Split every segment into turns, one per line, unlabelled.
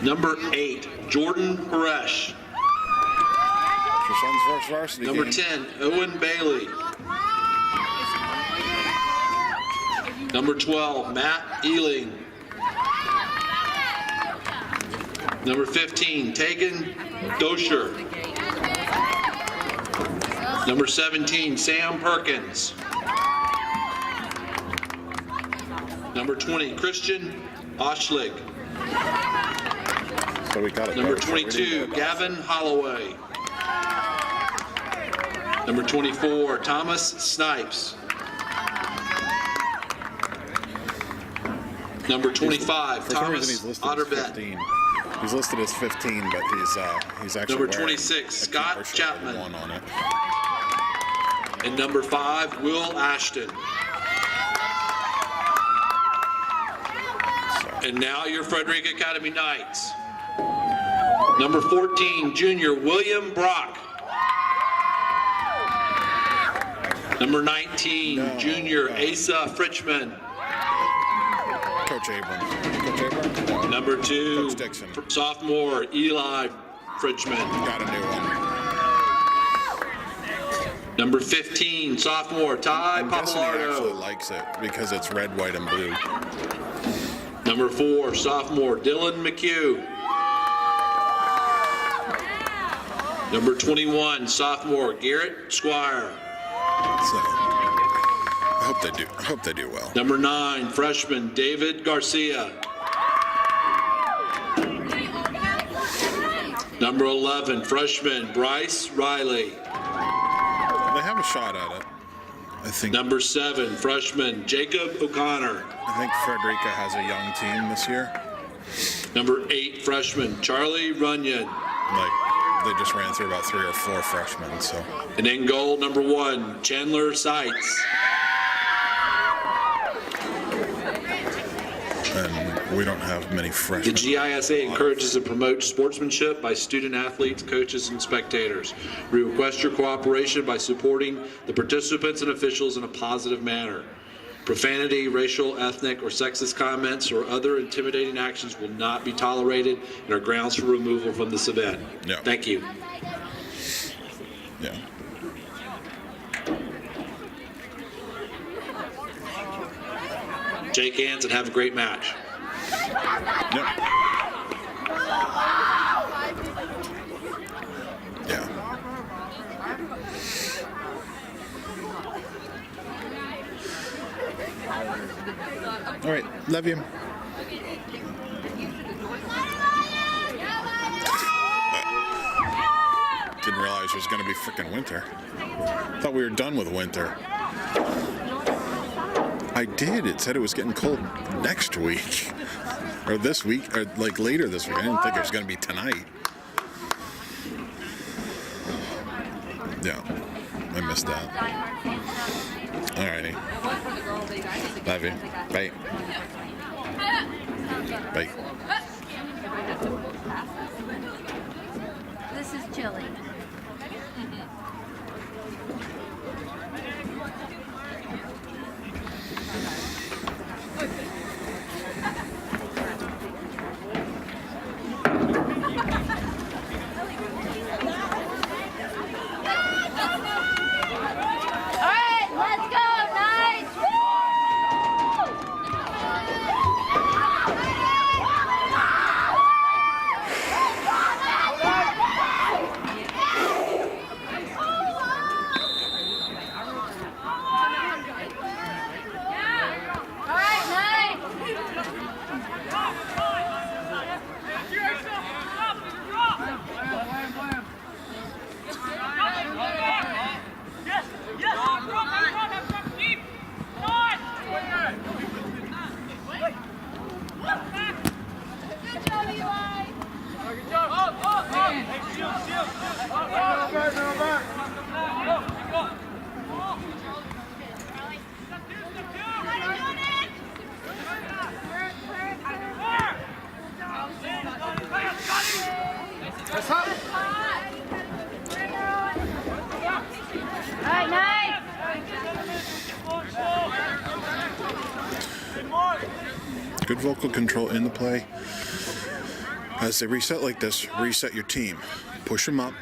Number 8, Jordan Haresh.
Your son's first varsity
Number
game.
10, Owen Bailey. Number 12, Matt Ealing. Number 15, Tegan Dosher. Number 17, Sam Perkins. Number 20, Christian Oshlig.
So we got it.
Number 22, Gavin Holloway. Number 24, Thomas Snipes. Number 25,
For some reason
Thomas
he's listed as
Otterbet.
15. He's listed as 15, but he's actually
Number
wearing
26,
a
Scott
commercial
Chapman.
one on it.
And number 5, Will Ashton. And now your Frederica Academy Knights. Number 14, junior William Brock. Number 19, junior Asa Fritchman.
Coach Abrams. Coach Abrams? No.
Number 2,
Coach Dixon.
sophomore Eli Fritchman.
Got a new one.
Number 15, sophomore Ty
I'm guessing he actually
Papalardo.
likes it because it's red, white, and blue.
Number 4, sophomore Dylan McHugh. Number 21, sophomore Garrett Squire.
So I hope they do well.
Number 9, freshman David Garcia. Number 11, freshman Bryce Riley.
They have a shot at it. I think.
Number 7, freshman Jacob O'Connor.
I think Frederica has a young team this year.
Number 8, freshman Charlie Runyon.
Like they just ran through about 3 or 4 freshmen. So
And in goal, number 1, Chandler Seitz.
and we don't have many
The
freshmen.
GISA encourages and promotes sportsmanship by student athletes, coaches, and spectators. We request your cooperation by supporting the participants and officials in a positive manner. Profanity, racial, ethnic, or sexist comments or other intimidating actions will not be tolerated and are grounds for removal from this event.
Yeah.
Thank you.
Yeah.
Shake hands and have a great match.
Yep. Yeah. All right. Love you. Didn't realize it was going to be freaking winter. Thought we were done with winter. I did. It said it was getting cold next week. Or this week, or like later this week. I didn't think it was going to be tonight. Yeah, I missed that. Alrighty. Love you. Bye. Bye.
This is chili.
Good vocal control in the play. As they reset like this, reset your team. Push them up.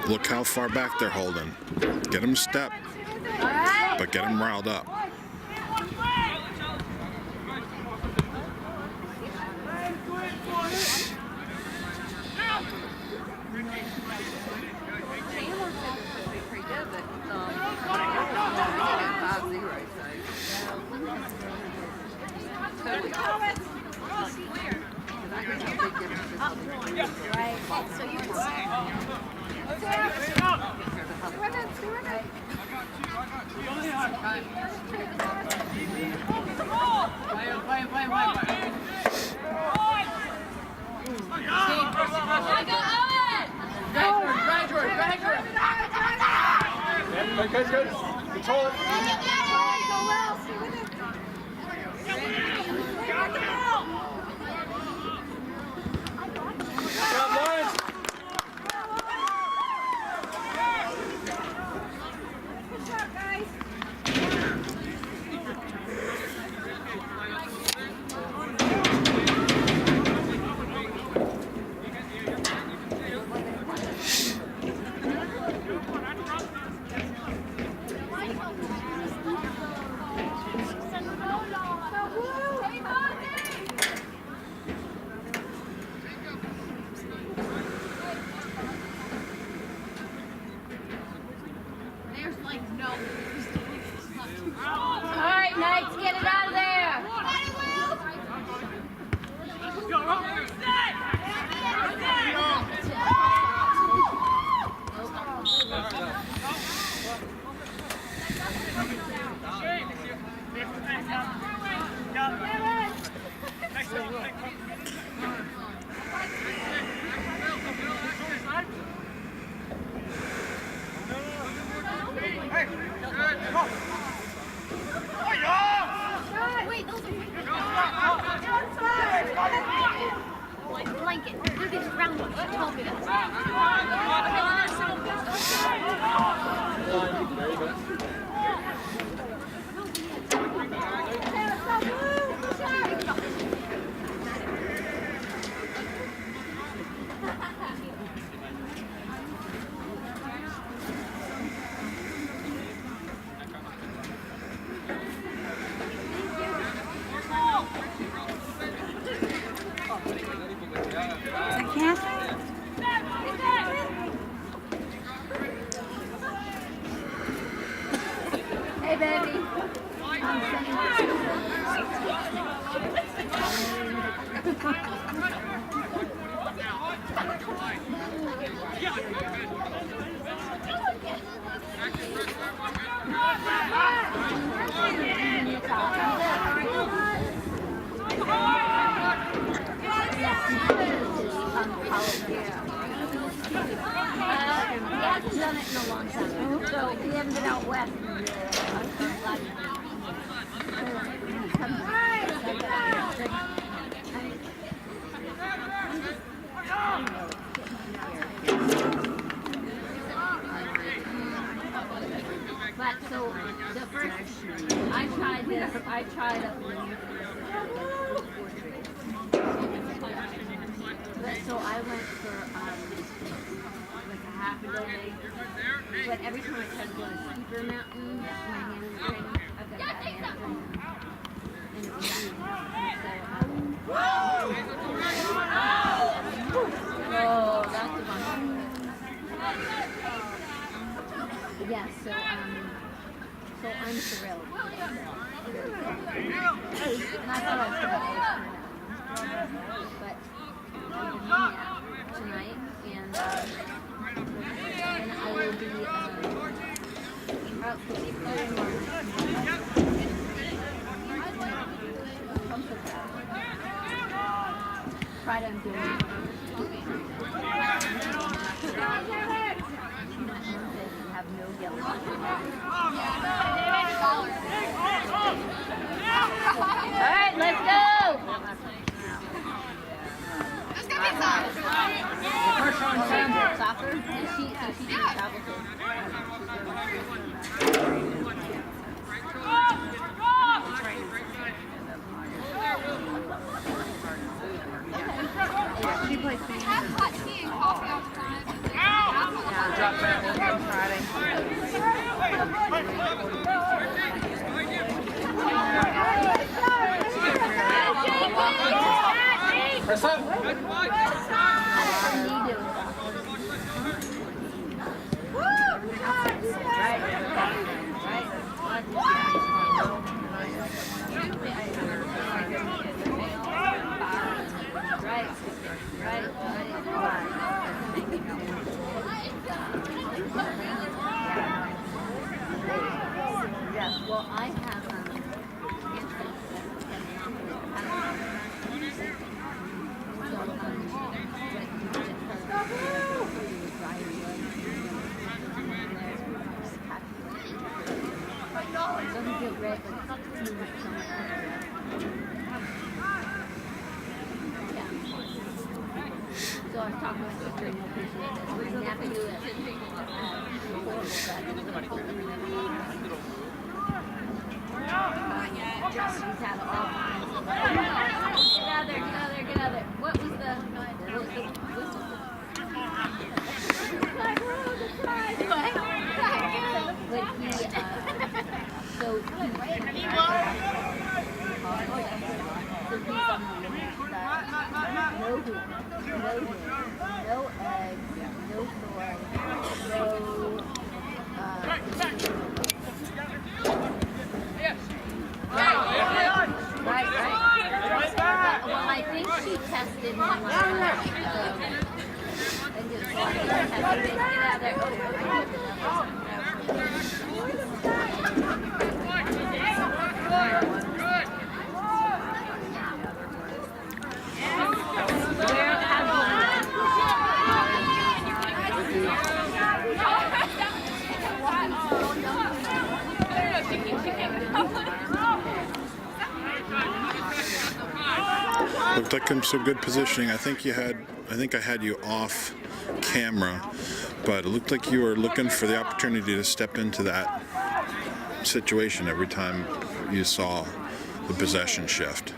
Look how far back they're holding. Get them step, but get them riled up.
Good. Control it.
Blanket. Look at the round one. She told me that.
Hey, baby. He hasn't done it in a long time, so he hasn't been out west. But so the first, I tried this. I tried up. But so I went for like a half a day. But every time I try to go to Steeper Mountain, my hand is training. I've got bad hamstring. And it was oh, that's a bunch. Yeah, so I'm thrilled. And I thought I was going to turn out. But I'm going out tonight, and I will be out for Friday I'm doing have no yellow. All right, let's go.
Let's go get some.
Soccer? Does she travel to? She
Have hot tea and coffee all the time.
Drop that on Friday. Press up.
Yes, well, I have doesn't feel great, but it's so much better. Yeah. So I was talking to my sister and appreciate it. My nephew is horrible, but he's had all kinds of get out there, get out there, get out there. What was the but he so he's on the limit that no hoop, no hit, no eggs, no soy, no right. Well, I think she tested him and did a lot of testing. Get out there.
Looked like some good positioning. I think I had you off camera, but it looked like you were looking for the opportunity to step into that situation every time you saw the possession shift.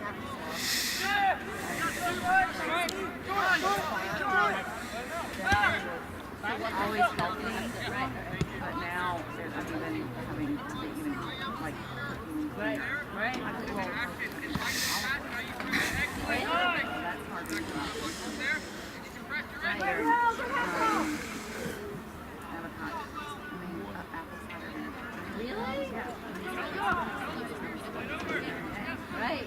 Always felt it, but now other than having to even like cooking, right. Well, that's hard to do.
Really? Right.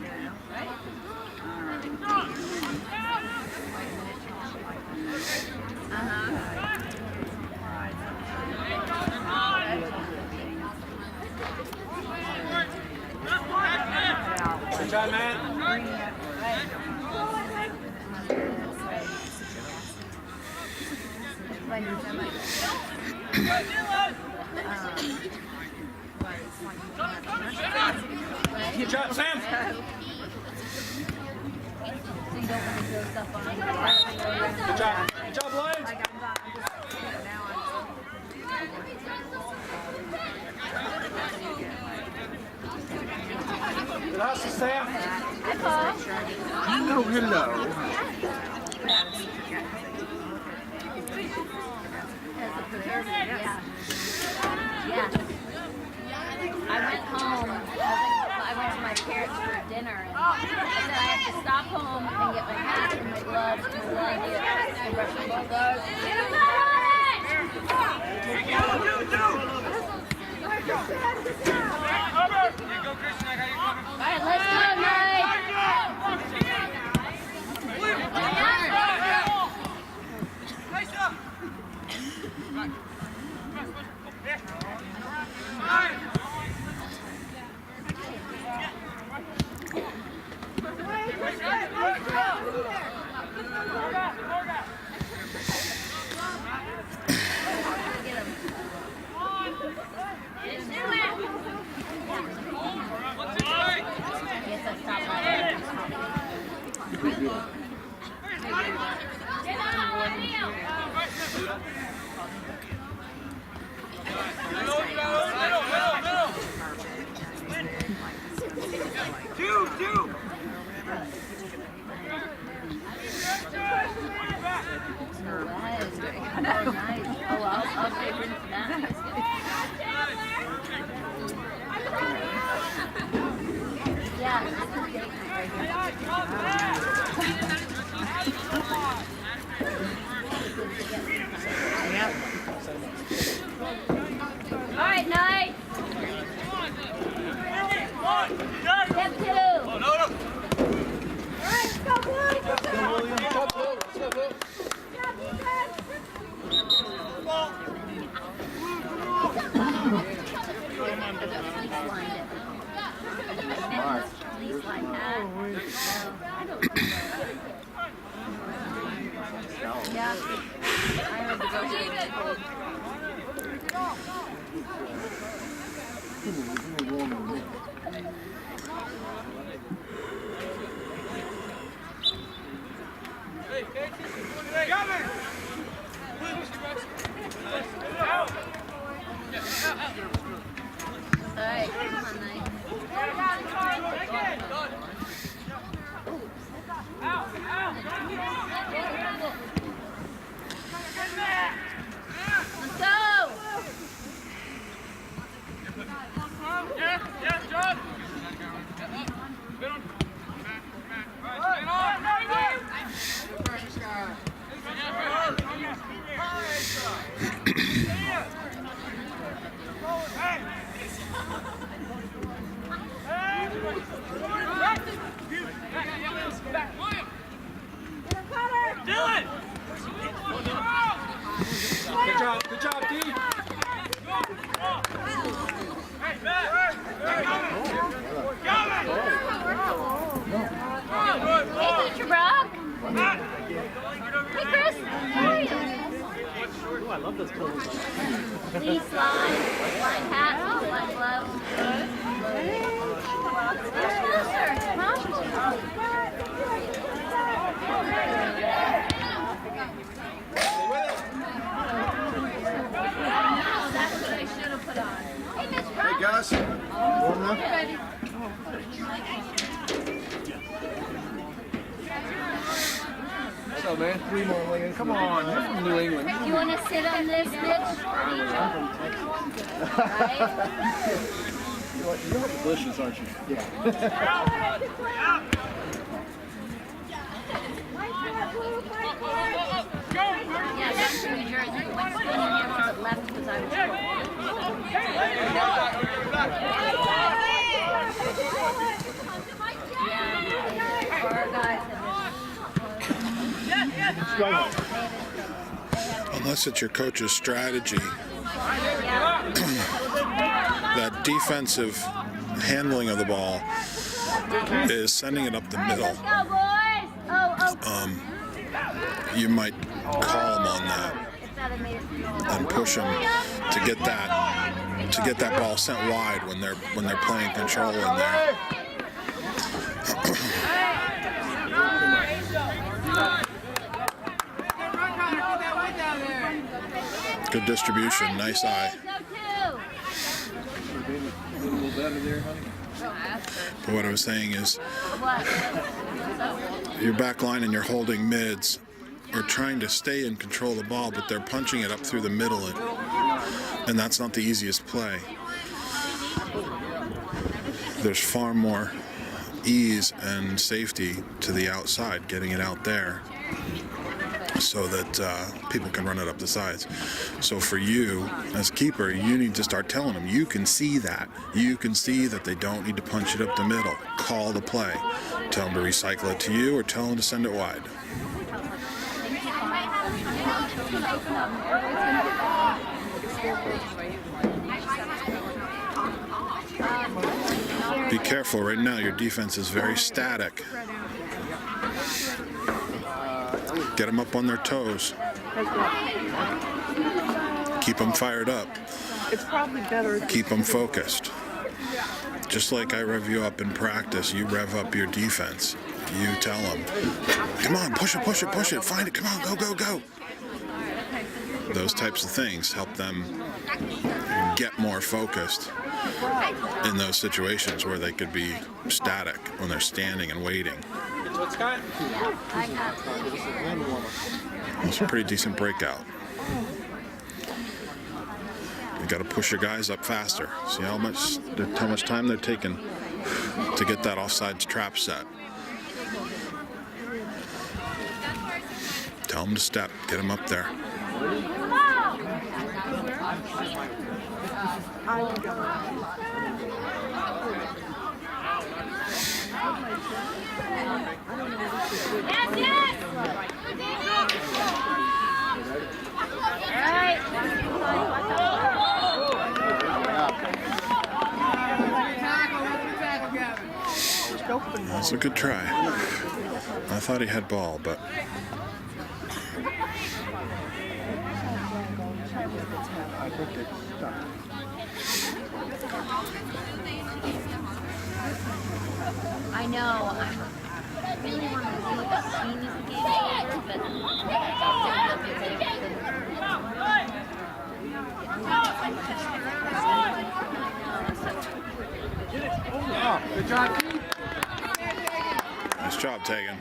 Good job, man. Good job, Sam.
So you don't want to throw stuff on.
Good job. Good job, Lions. Good hustle, Sam.
Hi, Paul.
Hello, hello.
Yeah. I went home. I went to my parents for dinner, and I said I have to stop home and get my hat and my gloves and my luggage and brush my teeth. All right, let's go, Mike. That is nice. Oh, I'll take into that. Yeah, this is date night right here. All right, Knight. Step 2. All right, let's go, boys. Let's go. Please line that. Yeah. I heard the go. All right, come on, Knight. Let's go!
Yeah, John. Good job, D.
Hey, Teacher Brock. Hey, Chris. How are you?
Oh, I love those clothes.
Knee slide, line hat, line glove. That's what I should have put on. Hey, Miss Brock.
Hey guys, warm up.
Ready?
What's up, man? 3 more, Lincoln. Come on. You're from New England.
You want to sit on this, Mitch? Right?
You're the Bushes, aren't you? Yeah.
Yeah, that's New Jersey. What's going in here to the left because I was yeah, our guys have
Unless it's your coach's strategy, that defensive handling of the ball is sending it up the middle.
Let's go, boys! Oh.
You might call them on that and push them to get that ball sent wide when they're playing control in there. Good distribution, nice eye. But what I was saying is, your back line and you're holding mids are trying to stay in control of the ball, but they're punching it up through the middle, and that's not the easiest play. There's far more ease and safety to the outside, getting it out there so that people can run it up the sides. So for you, as keeper, you need to start telling them, you can see that. You can see that they don't need to punch it up the middle. Call the play. Tell them to recycle it to you or tell them to send it wide. Be careful, right now your defense is very static. Get them up on their toes. Keep them fired up.
It's probably better.
Keep them focused. Just like I rev you up in practice, you rev up your defense. You tell them, come on, push it, push it, push it, find it, come on, go, go, go. Those types of things help them get more focused in those situations where they could be static when they're standing and waiting.
I got
It's a pretty decent breakout. You got to push your guys up faster. See how much time they're taking to get that offsides trap set. Tell them to step. Get them up there. That's a good try. I thought he had ball, but
I know. I really want to see the game over, but
Good job.
nice job, Tegan.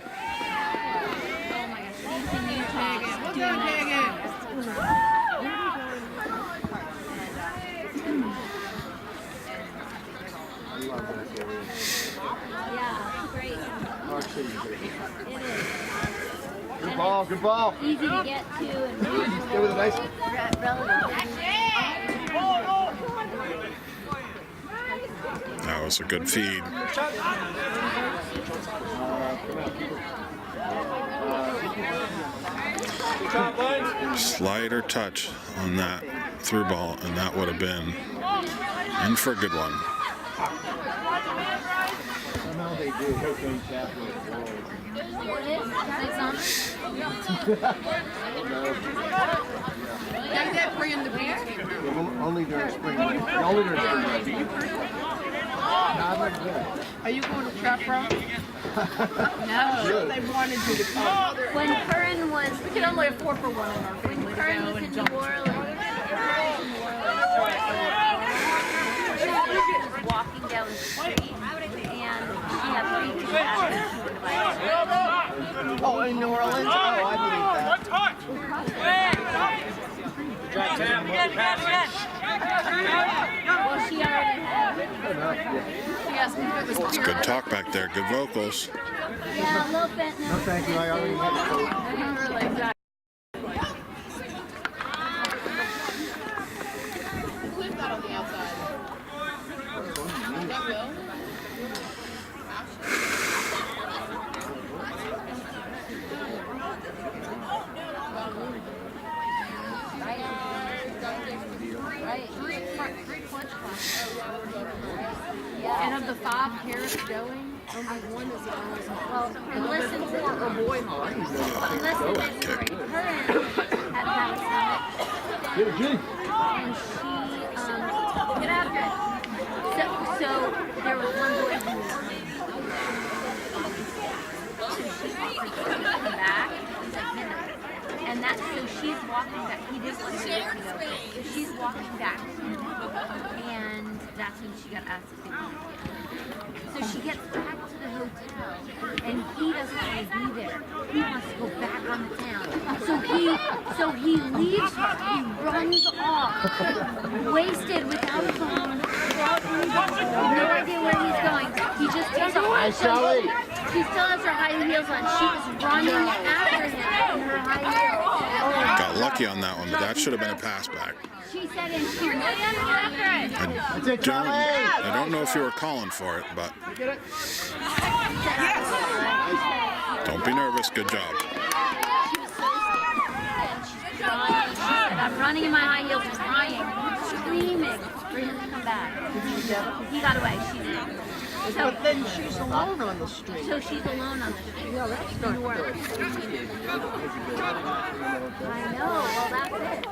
yeah, great. It is.
Good ball, good ball.
Easy to get to and
Stay with it, nice.
That was a good feed. Slider touch on that through ball, and that would have been in for a good one.
Somehow they do. Only during spring break. Only during spring break.
Are you going to trap route? No. They wanted you to come.
when Curran was
We can only afford for one in our
when
family to
Curran
go
was in
and
New
jump.
Orleans, she was walking down the street and she had three kids.
Oh, in New Orleans? Oh, I believe that.
Well, she already had.
She asked me if it was
It's good talk back there. Good vocals.
Yeah, a little bit.
No, thank you. I already had the coat.
And of the 5 carrots going, only one is
Well, and listen to
or boy mom.
listen to Curran had a stomach.
Get it, G.
And she get after it. So there was one boy who come back, and that so she's walking back. He didn't want her to go. So she's walking back, and that's when she got asked to take it. So she gets back to the hotel, and he doesn't want to be there. He wants to go back on the town. So he leaves her. He runs off, wasted, without a phone, without no idea where he's going. He just takes off.
Hi, Sally.
She still has her high heels on. She was running after him in her high heels.
Got lucky on that one, but that should have been a pass back.
She said in she ran after it.
I don't know if you were calling for it, but don't be nervous. Good job.
She was so scared. And she's crying. She said, I'm running in my high heels, crying, screaming for him to come back. He got away. She did.
But then she's alone on the street.
So she's alone on the street.
Yeah, that's not good.
I know. Well, that's it.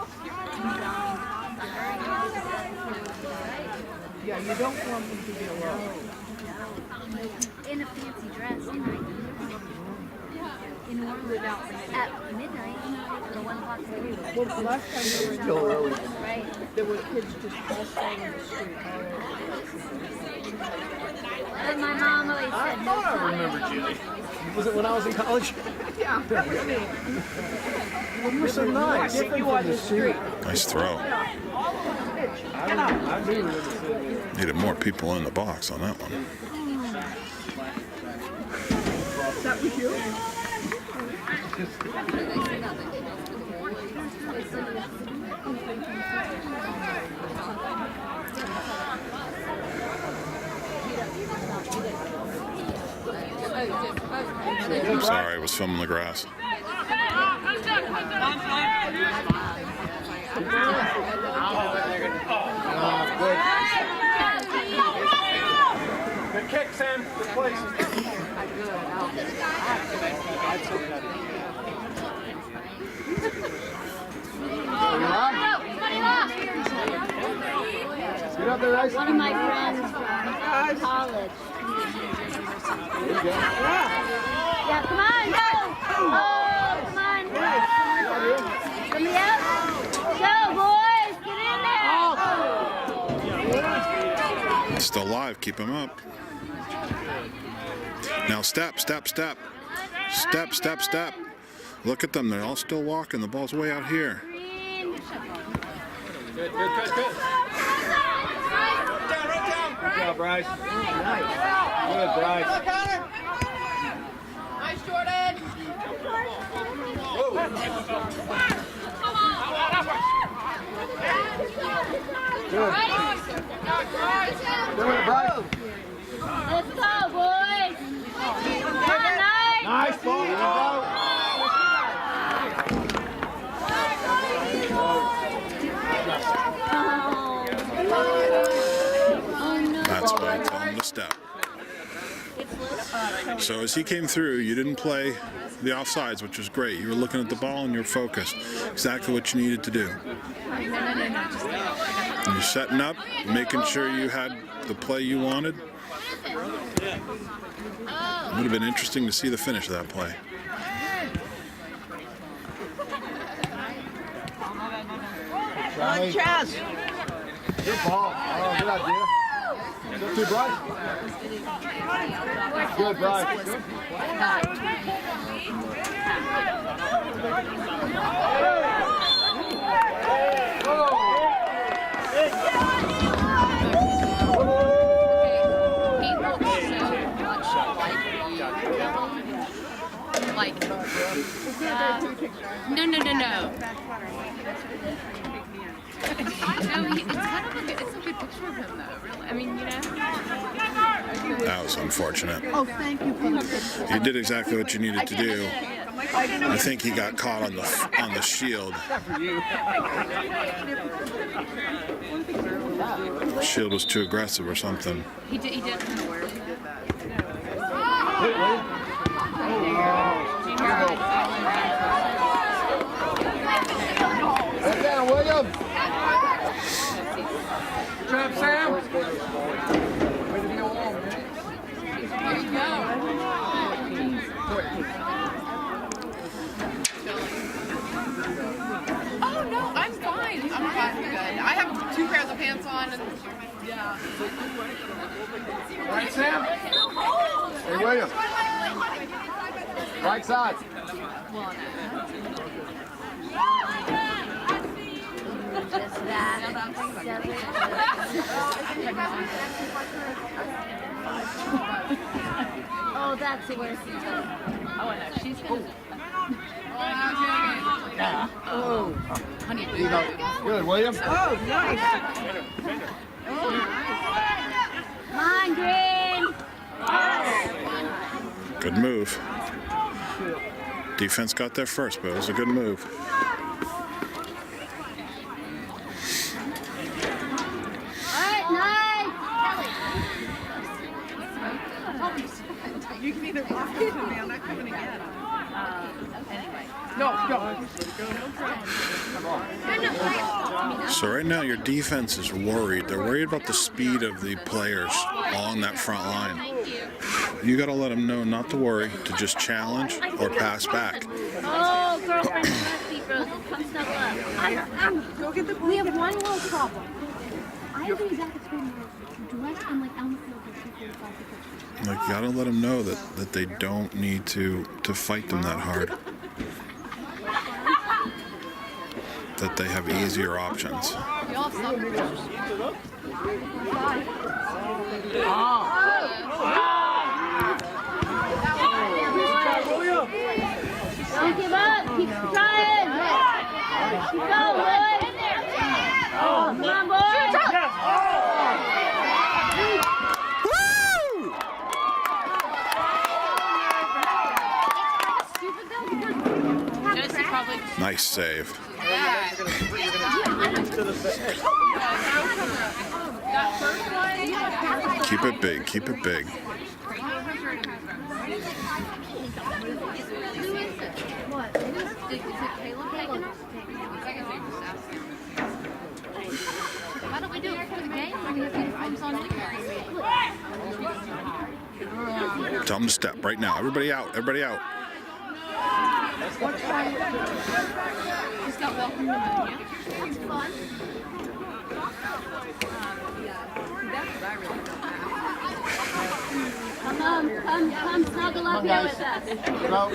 Yeah, you don't want them to be alone.
In a fancy dress in Orleans at midnight or 1 o'clock.
Well, the last time we were in
Still early.
Right.
there were kids just all staying in the street.
But my mom always said no
I remember Julie. Was it when I was in college?
Yeah.
You were so nice.
You on the street.
Nice throw.
I knew you were in the city.
Needed more people in the box on that one.
That was you?
I'm sorry, I was filming the grass.
Good kick, Sam. Good place. Get up there, Ice.
One of my friends from college. Yeah, come on, go! Oh, come on. Somebody else? Go, boys, get in there!
Still alive, keep him up. Now step, step, step. Step, step, step. Look at them, they're all still walking. The ball's way out here.
Good. Good job, Bryce. Nice. Good, Bryce.
Nice, Jordan.
Good. Doing it, Bryce.
Let's go, boys! Come on, Knight!
Nice ball. Here
That's why I tell him to step. So as he came through, you didn't play the offsides, which was great. You were looking at the ball and you're focused. Exactly what you needed to do. And you're setting up, making sure you had the play you wanted. It would have been interesting to see the finish of that play.
On chest.
Good ball. Oh, good idea. Good too, Bryce. Good, Bryce.
Like, no. No, it's kind of it's a good picture of him, though, really. I mean, you know.
That was unfortunate.
Oh, thank you for the picture.
You did exactly what you needed to do. I think he got caught on the shield. Shield was too aggressive or something.
He did kind of work.
Head down, William. Good job, Sam. Way to be alone, man.
There you go. Oh no, I'm fine. I'm good. I have 2 pairs of pants on and yeah.
Right, Sam? Hey, William. Right side.
Just that. Oh, that's the worst.
Oh, I know. She's gonna.
Oh,
Honey,
There you go. Good, William.
oh, nice.
Come on, Green!
Good move. Defense got there first, but it was a good move.
Alright, nice!
You can either walk or me. I'm not coming again.
anyway.
No.
So right now your defense is worried. They're worried about the speed of the players on that front line. You got to let them know not to worry, to just challenge or pass back.
Oh, girlfriend, must be frozen. Come snuggle up.
Go get the
We have one little problem. I have the exact same dress and like Elm Field.
Like, you gotta let them know that they don't need to fight them that hard. That they have easier options.
Don't give up. Keep trying. Keep going, boys. Come on, boys.
Nice save. Keep it big. Keep it big.
Why don't we do it for the game? I'm on
Tell them to step right now. Everybody out. Everybody out.
He's got welcome pneumonia. It's fun.
Come snuggle up here with us.
No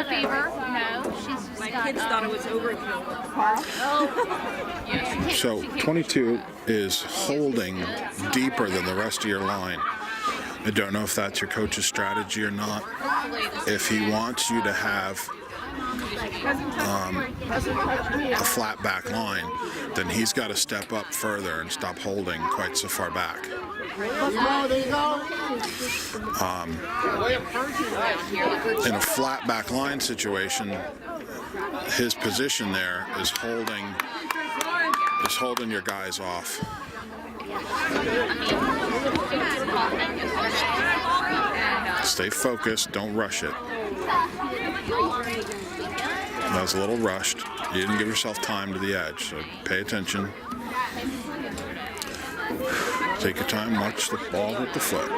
fever. No. She's just got,
Kids thought it was overkill.
So 22 is holding deeper than the rest of your line. I don't know if that's your coach's strategy or not. If he wants you to have a flat back line, then he's got to step up further and stop holding quite so far back. In a flat back line situation, his position there is holding your guys off. Stay focused, don't rush it. That was a little rushed. You didn't give yourself time to the edge, so pay attention. Take your time, watch the ball hit the foot.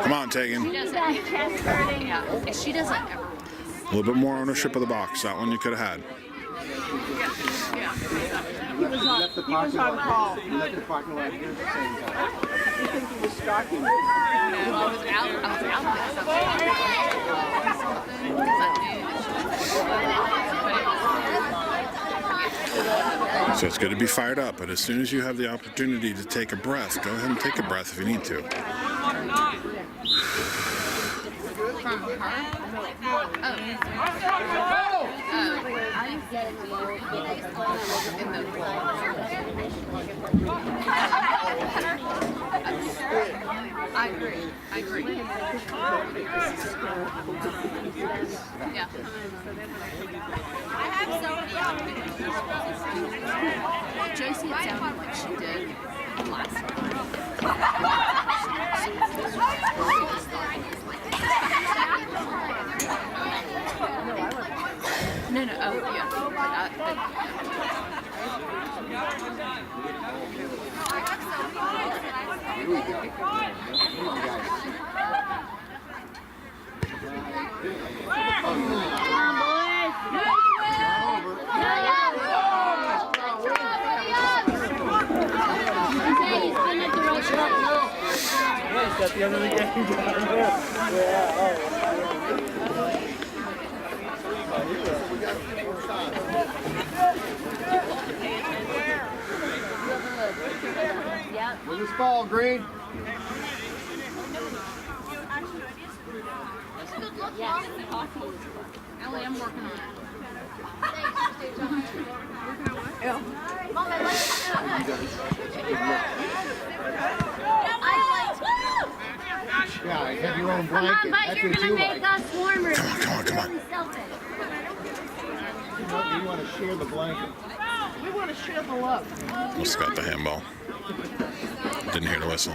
Come on, Tegan.
She doesn't ever.
A little bit more ownership of the box. That one you could have had.
He was on call. He left the parking lot here at the same time. You think he was stalking you?
I was out there.
So it's good to be fired up, but as soon as you have the opportunity to take a breath, go ahead and take a breath if you need to.
I agree. Yeah. I have so many opportunities. Josie, it sounded like she did last time. No, oh, yeah.
At the end of the game. With this ball, Green.
Ellie, I'm working on it.
Yeah, have your own
Come on,
blanket.
but
That's
you're
what
gonna
you
make
like.
us warmer.
Come on.
Really selfish.
You want to share the blanket.
We want to share the love.
Just got the handball. Didn't hear the whistle.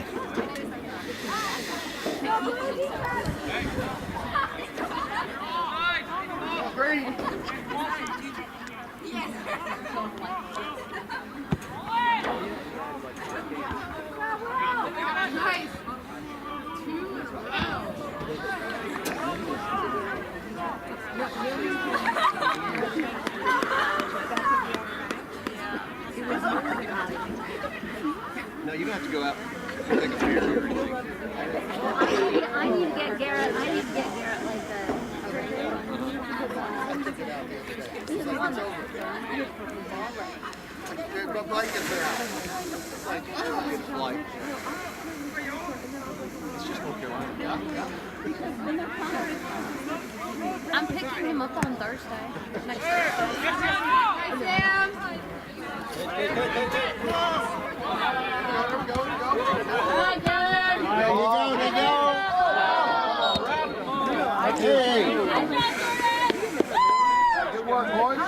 blankets out. It's like, it's like, it's just North Carolina.
I'm picking him up on Thursday. Next Thursday. Hey, Sam.
Hey. Good work, boys.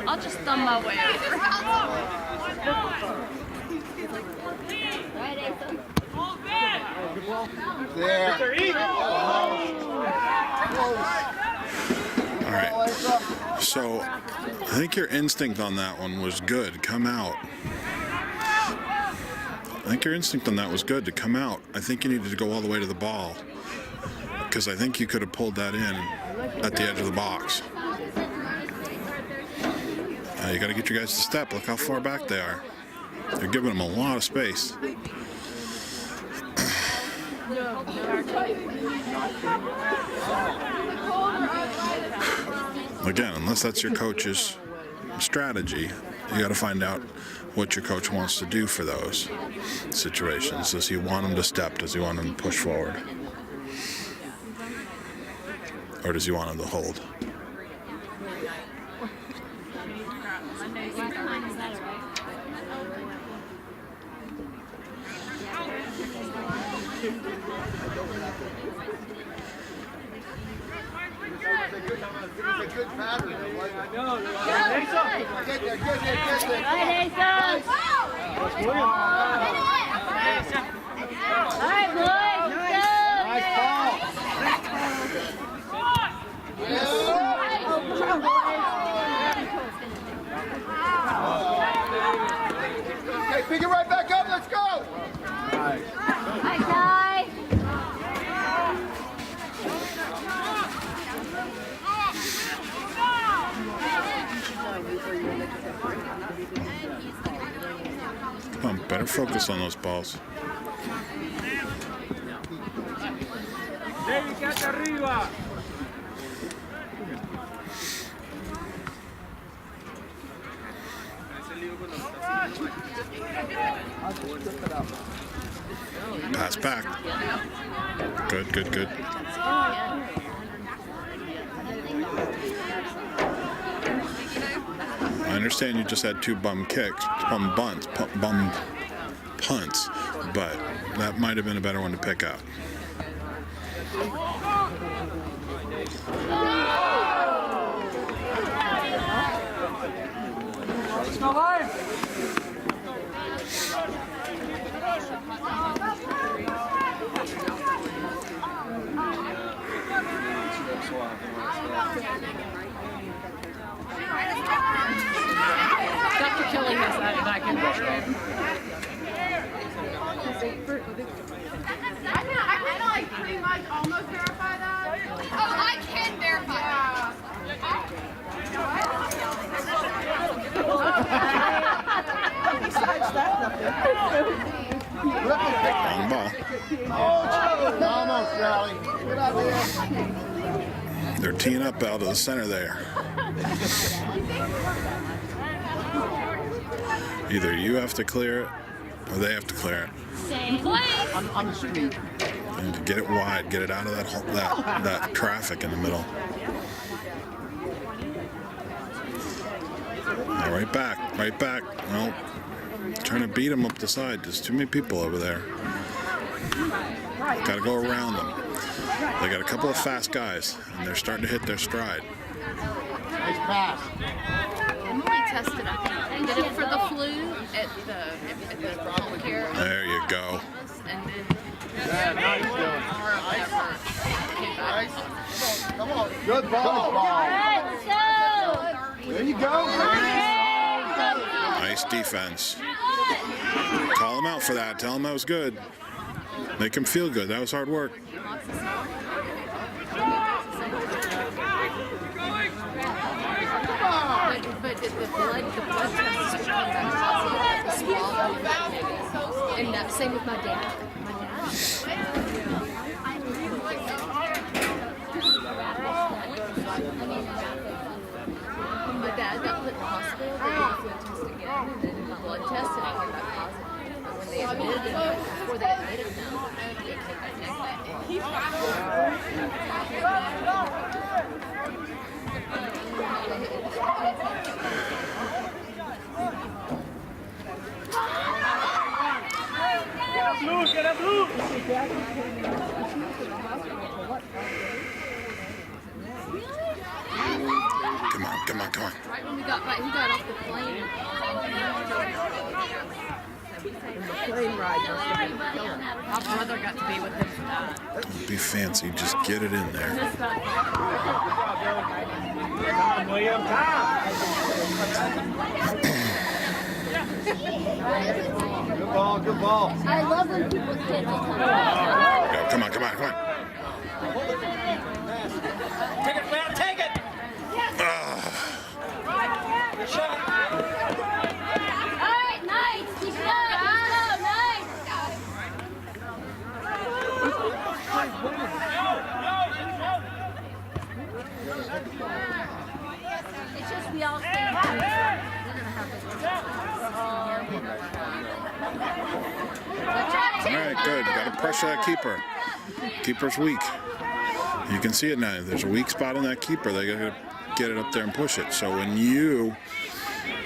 I'll just thumb my way over. Right, Asa?
There.
All right. So I think your instinct on that one was good. Come out. I think your instinct on that was good to come out. I think you needed to go all the way to the ball because I think you could have pulled that in at the edge of the box. You got to get your guys to step. Look how far back they are. They're giving them a lot of space. Again, unless that's your coach's strategy, you got to find out what your coach wants to do for those situations. Does he want them to step? Does he want them to push forward? Or does he want them to hold?
It's a good pattern.
Right, Asa. All right, boys.
Nice ball. Okay, pick it right back up. Let's go.
Hi, Ty.
Come on, better focus on those balls. Pass back. Good, good, good. I understand you just had two bum kicks, bum punts, but that might have been a better one to pick up.
Dr. Kelly has that back in there.
I can like pretty much almost verify that. Oh, I can verify that.
Wrong ball.
Almost, Charlie. Good idea.
They're teeing up out of the center there. Either you have to clear it or they have to clear it.
Same place.
On the street.
And to get it wide, get it out of that traffic in the middle. Now right back. Well, trying to beat them up the side. There's too many people over there. Got to go around them. They got a couple of fast guys, and they're starting to hit their stride.
Nice pass.
Emily tested, I think, did it for the flu at the home care.
There you go.
And then
Yeah, nice doing.
came back.
Come on. Good ball.
All right, let's go.
There you go.
Nice defense. Call them out for that. Tell them that was good. Make them feel good. That was hard work.
But the blood test came back positive. And that same with my dad. My dad got
before they admitted them.
Come on, come on, come on.
Right when he got off the plane.
Plane ride must have been killing. My brother got to be with him for that.
Don't be fancy, just get it in there.
Good ball, good ball.
I love when people get all come
Go, come on, come on, come on.
Take it, man, take it. Good shot.
Alright, nice. Keep it up. Nice. It's just we all stay
All right, good. Got to pressure that keeper. Keeper's weak. You can see it now. There's a weak spot on that keeper. They got to get it up there and push it. So when you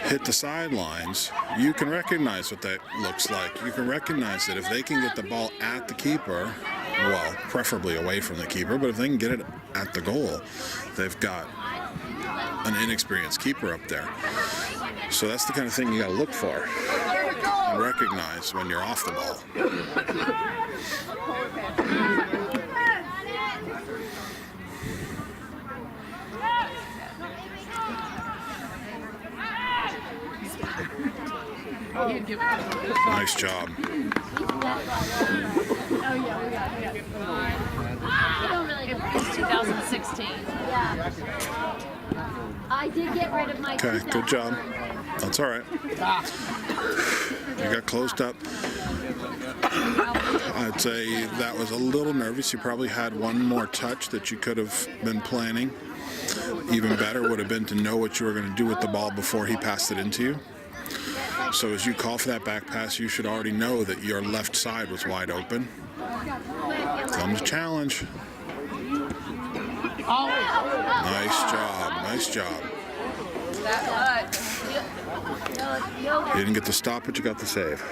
hit the sidelines, you can recognize what that looks like. You can recognize that if they can get the ball at the keeper, well, preferably away from the keeper, but if they can get it at the goal, they've got an inexperienced keeper up there. So that's the kind of thing you got to look for and recognize when you're off the ball. Nice job.
You don't really get
It's 2016.
Yeah. I did get rid of my
Okay, good job. That's all right. You got closed up. I'd say that was a little nervous. You probably had one more touch that you could have been planning. Even better would have been to know what you were going to do with the ball before he passed it into you. So as you call for that back pass, you should already know that your left side was wide open. Comes a challenge. Nice job, nice job. You didn't get the stop, but you got the save.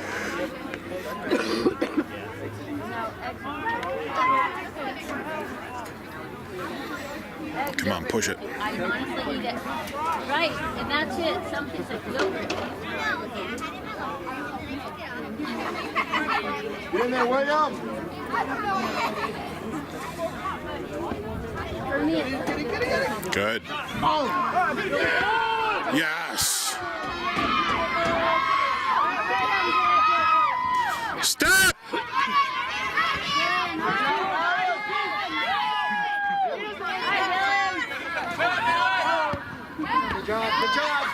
Come on, push it.
I honestly need it. Right, and that's it. Some kids like yogurt.
Get in there, William.
For me, it's
Good. Yes. Stop!
Good job, good job.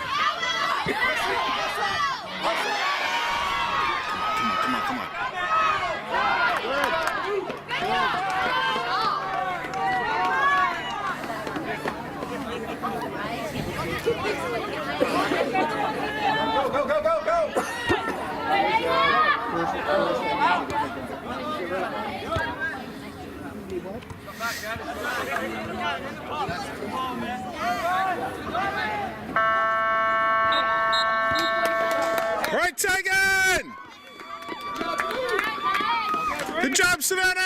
Come on, come on.
Go, go, go, go.
Right, Tegan! Good job, Savannah!